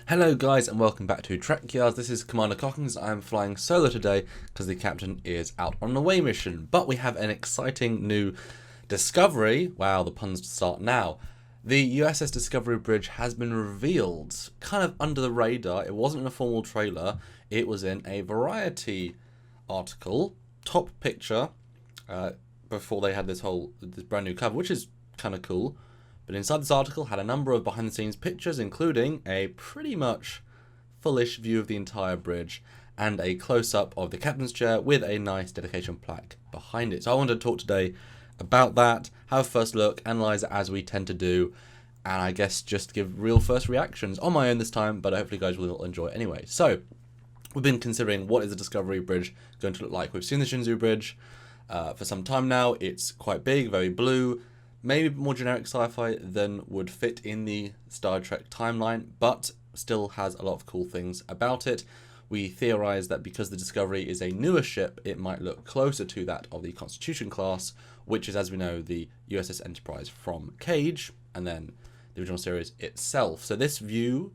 Hello guys and welcome back to Trekyards. This is Commander Cockings. I am flying solo today because the captain is out on an away mission. But we have an exciting new discovery. Wow, the puns start now. The USS Discovery Bridge has been revealed kind of under the radar. It wasn't in a formal trailer. It was in a Variety article, top picture, before they had this brand new cover, which is kind of cool. But inside this article had a number of behind the scenes pictures, including a pretty much fullish view of the entire bridge and a close up of the captain's chair with a nice dedication plaque behind it. So I wanted to talk today about that, have a first look, analyse it as we tend to do, and I guess just give real first reactions on my own this time, but hopefully you guys will enjoy it anyway. So we've been considering what is the Discovery Bridge going to look like. We've seen the Shinzu Bridge for some time now. It's quite big, very blue. Maybe more generic sci-fi than would fit in the Star Trek timeline, but still has a lot of cool things about it. We theorize that because the Discovery is a newer ship, it might look closer to that of the Constitution class, which is, as we know, the USS Enterprise from Cage, and then the original series itself. So this view,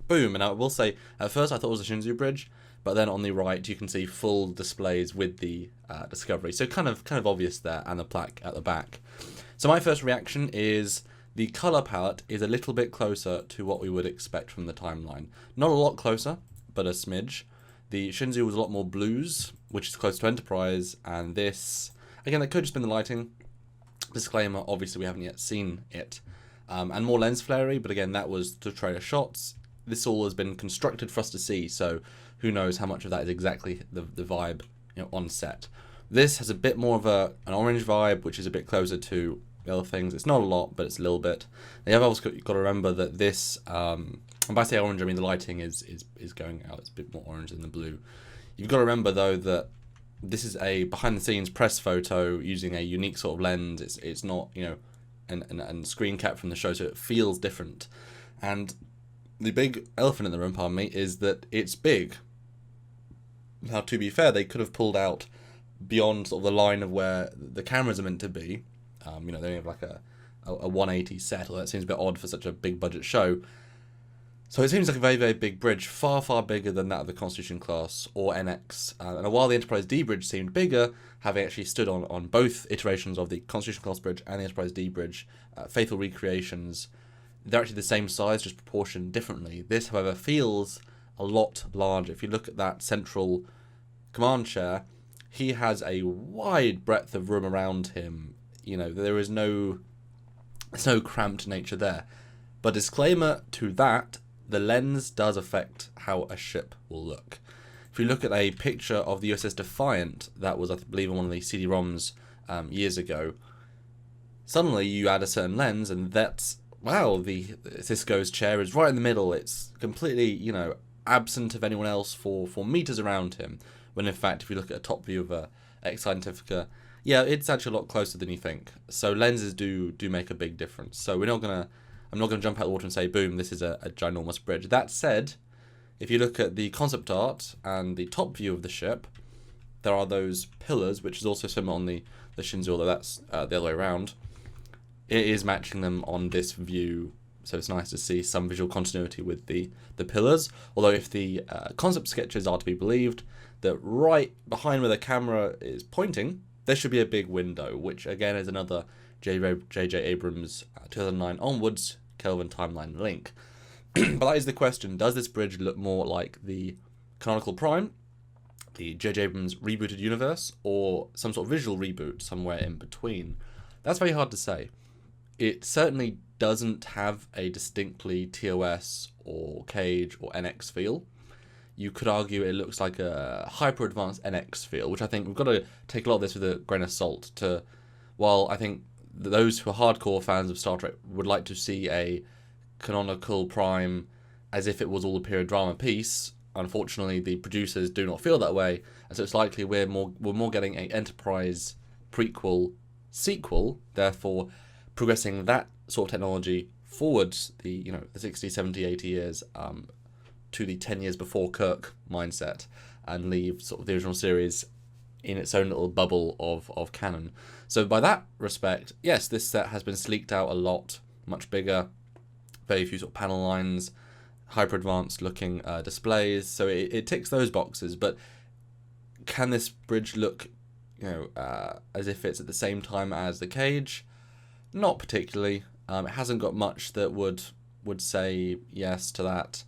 boom, and I will say, at first I thought it was a Shinzu Bridge, but then on the right you can see full displays with the Discovery. So kind of obvious there, and the plaque at the back. So my first reaction is the colour palette is a little bit closer to what we would expect from the timeline. Not a lot closer, but a smidge. The Shinzu was a lot more blues, which is close to Enterprise, and this, again, that could just been the lighting. Disclaimer, obviously we haven't yet seen it. And more lens flare-y, but again, that was to trailer shots. This all has been constructed for us to see, so who knows how much of that is exactly the vibe, on set. This has a bit more of an orange vibe, which is a bit closer to the other things. It's not a lot, but it's a little bit. You have also got to remember that this, and by say orange, I mean the lighting is going out. It's a bit more orange than the blue. You've got to remember though that this is a behind-the-scenes press photo using a unique sort of lens. It's not and screen cap from the show, so it feels different. And the big elephant in the room, pardon me, is that it's big. Now, to be fair, they could have pulled out beyond sort of the line of where the cameras are meant to be. They only have like a 180 set, although that seems a bit odd for such a big budget show. So it seems like a very, very big bridge, far, far bigger than that of the Constitution class or NX. And while the Enterprise D bridge seemed bigger, having actually stood on both iterations of the Constitution class bridge and the Enterprise D bridge, faithful recreations, they're actually the same size, just proportioned differently. This, however, feels a lot larger. If you look at that central command chair, he has a wide breadth of room around him. There is no cramped nature there. But disclaimer to that, the lens does affect how a ship will look. If you look at a picture of the USS Defiant, that was, I believe, on one of the CD-ROMs years ago, suddenly you add a certain lens, and that's, wow, the Cisco's chair is right in the middle. It's completely, absent of anyone else for meters around him. When in fact, if you look at a top view of a Ex-Scientifica, yeah, it's actually a lot closer than you think. So lenses do make a big difference. So I'm not gonna jump out of the water and say, boom, this is a ginormous bridge. That said, if you look at the concept art and the top view of the ship, there are those pillars, which is also similar on the Shinzu, although that's the other way around. It is matching them on this view, so it's nice to see some visual continuity with the pillars. Although if the concept sketches are to be believed, that right behind where the camera is pointing, there should be a big window, which again is another J.J. Abrams 2009 onwards Kelvin timeline link. But that is the question: does this bridge look more like the canonical Prime, the J.J. Abrams rebooted universe, or some sort of visual reboot somewhere in between? That's very hard to say. It certainly doesn't have a distinctly TOS or Cage or NX feel. You could argue it looks like a hyper-advanced NX feel, which I think we've got to take a lot of this with a grain of salt. While I think those who are hardcore fans of Star Trek would like to see a canonical Prime as if it was all a period drama piece, unfortunately the producers do not feel that way, and so it's likely we're more getting an Enterprise prequel sequel, therefore progressing that sort of technology forwards the 60, 70, 80 years to the 10 years before Kirk mindset, and leave sort of the original series in its own little bubble of canon. So by that respect, yes, this set has been sleeked out a lot, much bigger, very few sort of panel lines, hyper advanced looking displays, so it ticks those boxes. But can this bridge look, as if it's at the same time as the cage? Not particularly. It hasn't got much that would say yes to that.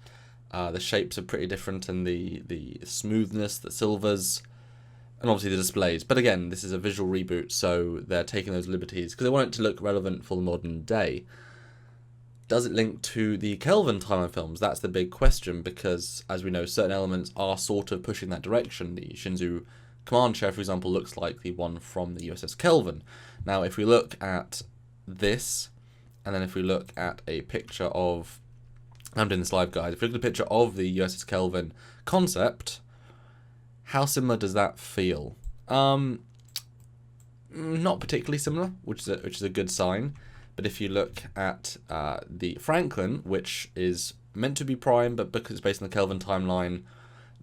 The shapes are pretty different, and the smoothness, the silvers, and obviously the displays. But again, this is a visual reboot, so they're taking those liberties because they want it to look relevant for the modern day. Does it link to the Kelvin timeline films? That's the big question, because as we know, certain elements are sort of pushing that direction. The Shinzu command chair, for example, looks like the one from the USS Kelvin. Now, if we look at this, and then if we look at a picture of, I'm doing this live, guys, if we look at a picture of the USS Kelvin concept, how similar does that feel? Not particularly similar, which is a good sign. But if you look at the Franklin, which is meant to be prime, but because it's based on the Kelvin timeline,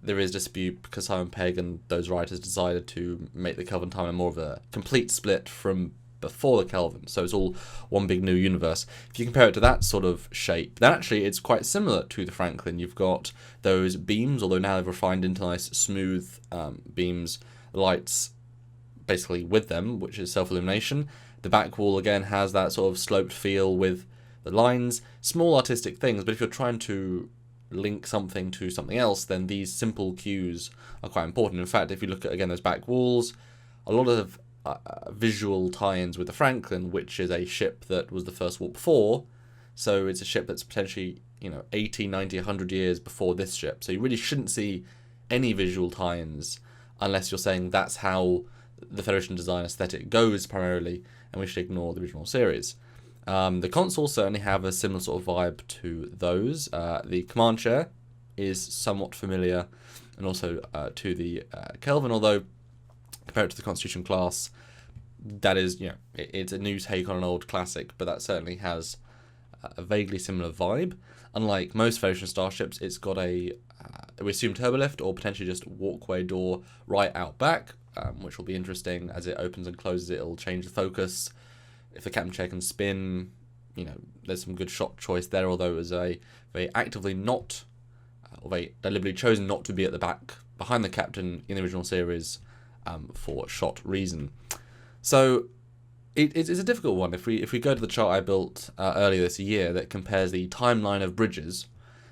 there is dispute because Simon Pegg and those writers decided to make the Kelvin timeline more of a complete split from before the Kelvin. So it's all one big new universe. If you compare it to that sort of shape, then actually it's quite similar to the Franklin. You've got those beams, although now they've refined into nice smooth beams, lights basically with them, which is self-illumination. The back wall again has that sort of sloped feel with the lines, small artistic things, but if you're trying to link something to something else, then these simple cues are quite important. In fact, if you look at, again, those back walls, a lot of visual tie-ins with the Franklin, which is a ship that was the first warp 4, so it's a ship that's potentially 80, 90, 100 years before this ship, so you really shouldn't see any visual tie-ins unless you're saying that's how the Federation design aesthetic goes primarily, and we should ignore the original series. The consoles certainly have a similar sort of vibe to those. The command chair is somewhat familiar, and also to the Kelvin, although compared to the Constitution class, that is, it's a new take on an old classic, but that certainly has a vaguely similar vibe. Unlike most Federation starships, it's got a, we assume, turbolift or potentially just walkway door right out back, which will be interesting. As it opens and closes, it'll change the focus. If the captain chair can spin, there's some good shot choice there, although it was a very actively not, or very deliberately chosen not to be at the back behind the captain in the original series for shot reason. So it's a difficult one. If we go to the chart I built earlier this year that compares the timeline of bridges,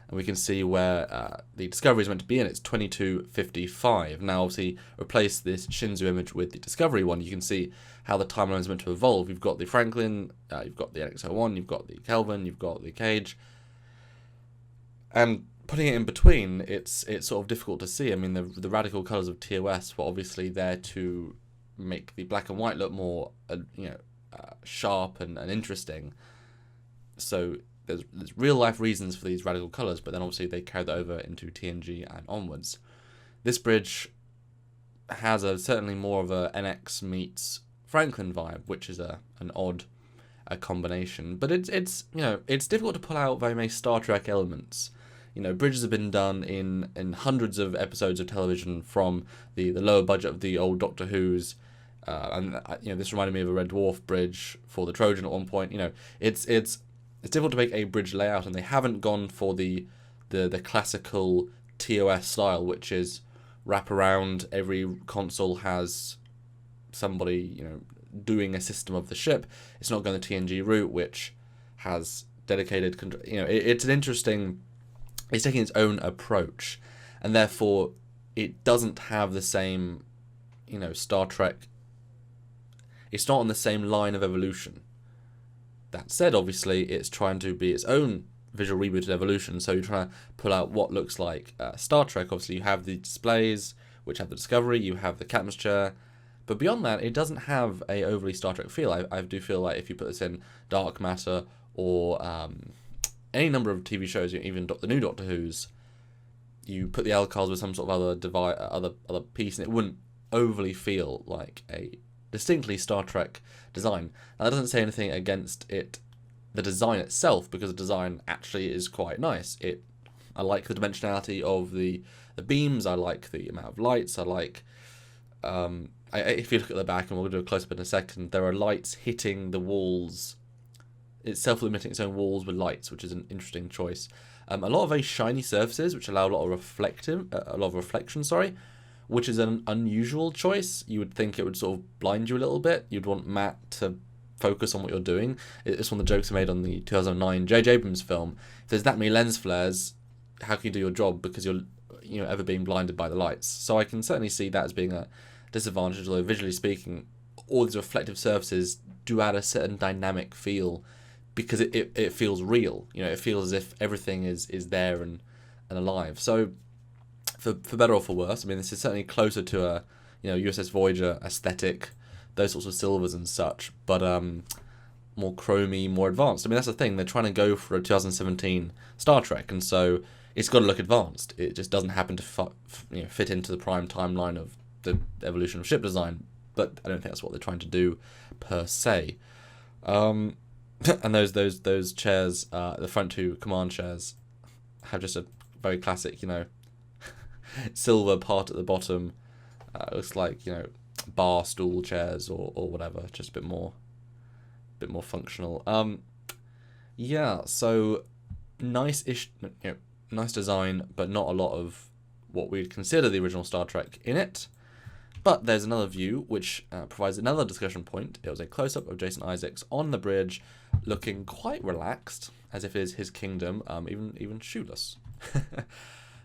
and we can see where the Discovery is meant to be in, it's 2255. Now, obviously, replace this Shinzu image with the Discovery one, you can see how the timeline is meant to evolve. You've got the Franklin, you've got the NX-01, you've got the Kelvin, you've got the Cage, and putting it in between, it's sort of difficult to see. I mean, the radical colours of TOS were obviously there to make the black and white look more, sharp and interesting. So there's real life reasons for these radical colours, but then obviously they carry that over into TNG and onwards. This bridge has certainly more of a NX meets Franklin vibe, which is an odd combination. But it's difficult to pull out very many Star Trek elements. Bridges have been done in hundreds of episodes of television, from the lower budget of the old Doctor Who's, and this reminded me of a Red Dwarf bridge for the Trojan at one point. It's difficult to make a bridge layout, and they haven't gone for the classical TOS style, which is wrap around. Every console has somebody doing a system of the ship. It's not going the TNG route, which has dedicated control. It's an interesting. It's taking its own approach, and therefore it doesn't have the same, Star Trek. It's not on the same line of evolution. That said, obviously, it's trying to be its own visual rebooted evolution, so you're trying to pull out what looks like Star Trek. Obviously, you have the displays, which have the Discovery, you have the captain's chair, but beyond that, it doesn't have a overly Star Trek feel. I do feel like if you put this in Dark Matter or any number of TV shows, even the new Doctor Who's, you put the Alcals with some sort of other piece, and it wouldn't overly feel like a distinctly Star Trek design. Now, that doesn't say anything against the design itself, because the design actually is quite nice. I like the dimensionality of the beams. I like the amount of lights. I like, if you look at the back, and we'll do a close-up in a second, there are lights hitting the walls. It's self-illuminating its own walls with lights, which is an interesting choice. A lot of very shiny surfaces, which allow a lot of reflection, which is an unusual choice. You would think it would sort of blind you a little bit. You'd want matte to focus on what you're doing. It's one of the jokes I made on the 2009 J.J. Abrams film. If there's that many lens flares, how can you do your job because you're ever being blinded by the lights? So I can certainly see that as being a disadvantage, although visually speaking, all these reflective surfaces do add a certain dynamic feel because it feels real. It feels as if everything is there and alive. So for better or for worse, I mean, this is certainly closer to a USS Voyager aesthetic, those sorts of silvers and such, but more chromy, more advanced. I mean, that's the thing, they're trying to go for a 2017 Star Trek, and so it's got to look advanced. It just doesn't happen to fit into the prime timeline of the evolution of ship design, but I don't think that's what they're trying to do per se. And those chairs, the front two command chairs, have just a very classic, silver part at the bottom. It looks like bar stool chairs or whatever, just a bit more functional. Yeah, so nice-ish, nice design, but not a lot of what we'd consider the original Star Trek in it. But there's another view which provides another discussion point. It was a close-up of Jason Isaacs on the bridge, looking quite relaxed, as if it is his kingdom, even shoeless.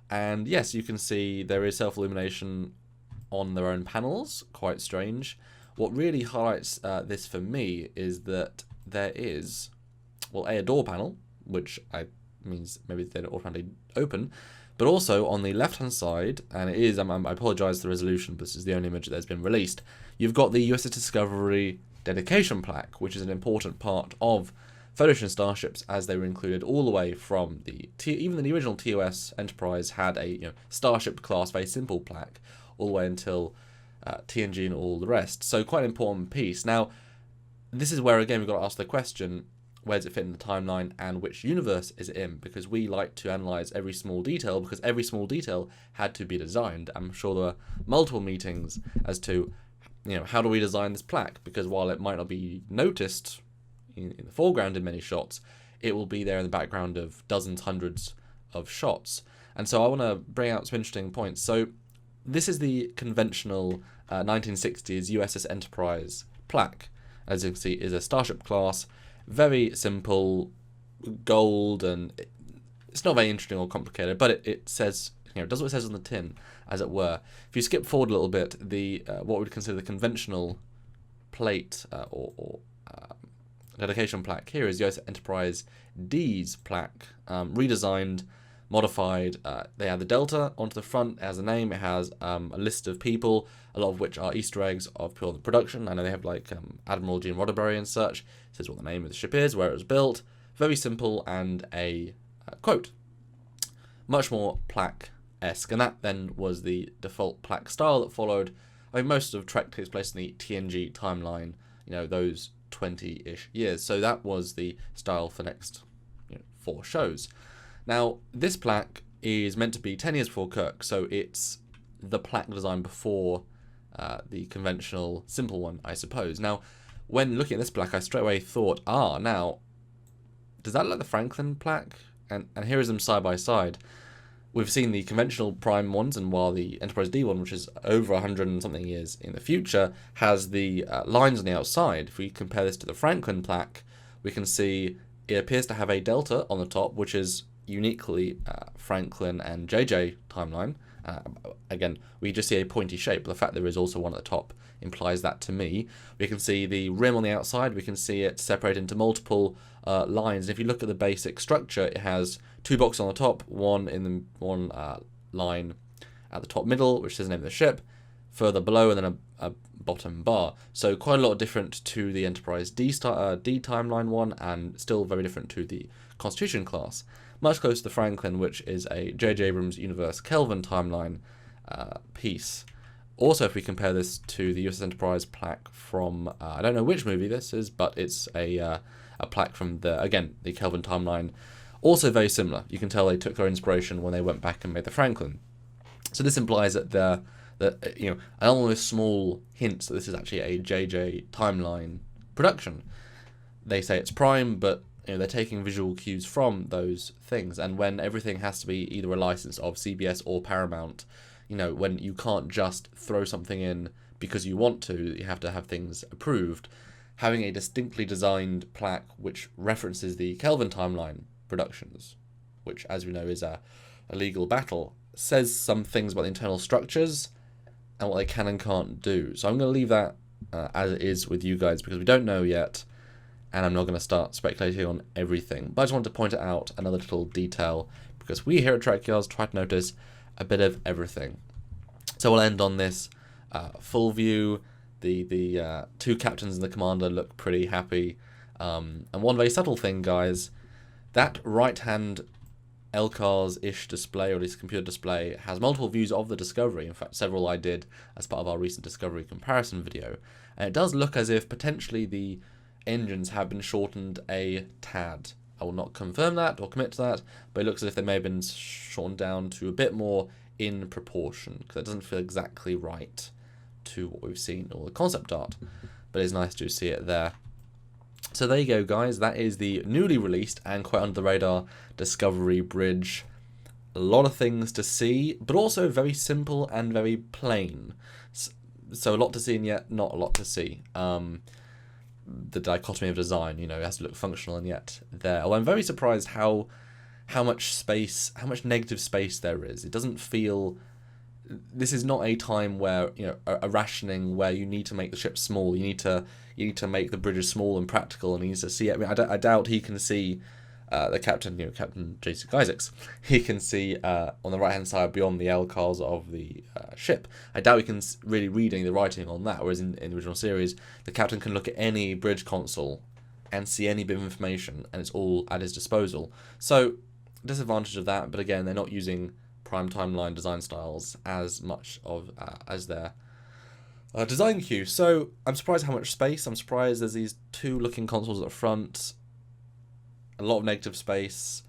And yes, you can see there is self-illumination on their own panels, quite strange. What really highlights this for me is that there is, well, a door panel, which means maybe they don't automatically open, but also on the left-hand side, and it is, I apologise for the resolution, but this is the only image that has been released, you've got the USS Discovery dedication plaque, which is an important part of Federation starships, as they were included all the way from even the original TOS Enterprise had a Starship class, very simple plaque, all the way until TNG and all the rest. So quite an important piece. Now, this is where, again, we've got to ask the question, where does it fit in the timeline and which universe is it in? Because we like to analyse every small detail, because every small detail had to be designed. I'm sure there were multiple meetings as to, how do we design this plaque? Because while it might not be noticed in the foreground in many shots, it will be there in the background of dozens, hundreds of shots. And so I want to bring out some interesting points. So this is the conventional 1960s USS Enterprise plaque. As you can see, is a Starship class, very simple, gold, and it's not very interesting or complicated, but it says, it does what it says on the tin, as it were. If you skip forward a little bit, the what we'd consider the conventional plate or dedication plaque here is USS Enterprise D's plaque, redesigned, modified. They add the Delta onto the front. It has a name. It has a list of people, a lot of which are Easter eggs of pure production. I know they have like Admiral Gene Roddenberry and such. It says what the name of the ship is, where it was built. Very simple, and a quote. Much more plaque-esque, and that then was the default plaque style that followed. I mean, most of Trek takes place in the TNG timeline, those 20-ish years. So that was the style for next 4 shows. Now, this plaque is meant to be 10 years before Kirk, so it's the plaque design before the conventional simple one, I suppose. Now, when looking at this plaque, I straight away thought, now, does that look like the Franklin plaque? And here is them side by side. We've seen the conventional prime ones, and while the Enterprise D one, which is over 100 and something years in the future, has the lines on the outside. If we compare this to the Franklin plaque, we can see it appears to have a delta on the top, which is uniquely Franklin and JJ timeline. Again, we just see a pointy shape, but the fact there is also one at the top implies that to me. We can see the rim on the outside. We can see it separate into multiple lines. And if you look at the basic structure, it has 2 boxes on the top, one line at the top middle, which says the name of the ship, further below, and then a bottom bar. So quite a lot different to the Enterprise D timeline one, and still very different to the Constitution class. Much closer to the Franklin, which is a J.J. Abrams Universe Kelvin timeline piece. Also, if we compare this to the USS Enterprise plaque from, I don't know which movie this is, but it's a plaque from the Kelvin timeline. Also very similar. You can tell they took their inspiration when they went back and made the Franklin. So this implies that almost small hints that this is actually a JJ timeline production. They say it's prime, but they're taking visual cues from those things, and when everything has to be either a license of CBS or Paramount, when you can't just throw something in because you want to, you have to have things approved. Having a distinctly designed plaque which references the Kelvin timeline productions, which, as we know, is a legal battle, says some things about the internal structures and what they can and can't do. So I'm going to leave that as it is with you guys, because we don't know yet, and I'm not going to start speculating on everything. But I just wanted to point out another little detail, because we here at Trekyards try to notice a bit of everything. So we'll end on this full view. The two captains and the commander look pretty happy. And one very subtle thing, guys, that right-hand LCARS-ish display, or at least computer display, has multiple views of the Discovery. In fact, several I did as part of our recent Discovery comparison video. And it does look as if potentially the engines have been shortened a tad. I will not confirm that or commit to that, but it looks as if they may have been shortened down to a bit more in proportion, because it doesn't feel exactly right to what we've seen or the concept art, but it's nice to see it there. So there you go, guys. That is the newly released and quite under the radar Discovery Bridge. A lot of things to see, but also very simple and very plain. So a lot to see and yet not a lot to see. The dichotomy of design, it has to look functional and yet there. Although I'm very surprised how much space, how much negative space there is. It doesn't feel... This is not a time where, a rationing where you need to make the ship small. You need to make the bridges small and practical, and he needs to see it. I mean, I doubt he can see the captain, Captain J.C. Isaacs. He can see on the right-hand side beyond the LCARS of the ship. I doubt he can really read any of the writing on that, whereas in the original series, the captain can look at any bridge console and see any bit of information, and it's all at his disposal. So, disadvantage of that, but again, they're not using prime timeline design styles as much of as their design cue. So I'm surprised how much space. I'm surprised there's these two looking consoles at the front. A lot of negative space.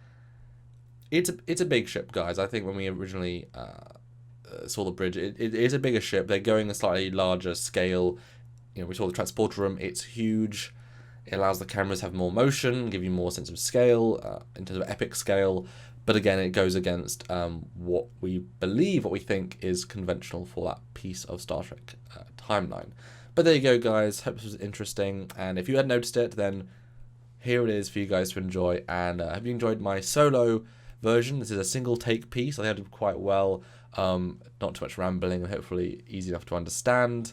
It's a big ship, guys. I think when we originally saw the bridge, it is a bigger ship. They're going a slightly larger scale. We saw the transporter room. It's huge. It allows the cameras to have more motion, give you more sense of scale, in terms of epic scale. But again, it goes against what we think is conventional for that piece of Star Trek timeline. But there you go, guys. Hope this was interesting. And if you hadn't noticed it, then here it is for you guys to enjoy. And have you enjoyed my solo version? This is a single take piece. I think I did quite well. Not too much rambling, and hopefully easy enough to understand.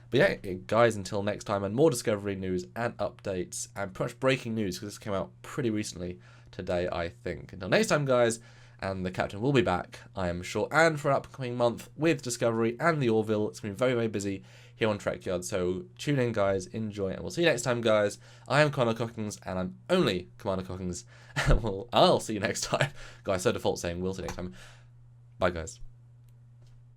But yeah, guys, until next time, and more Discovery news and updates, and pretty much breaking news, because this came out pretty recently today, I think. Until next time, guys, and the captain will be back, I am sure, and for an upcoming month with Discovery and the Orville. It's going to be very, very busy here on Trekyards, so tune in, guys, enjoy, and we'll see you next time, guys. I am Commander Cockings, and I'm only Commander Cockings, and I'll see you next time. Guys, so default saying we'll see you next time. Bye, guys.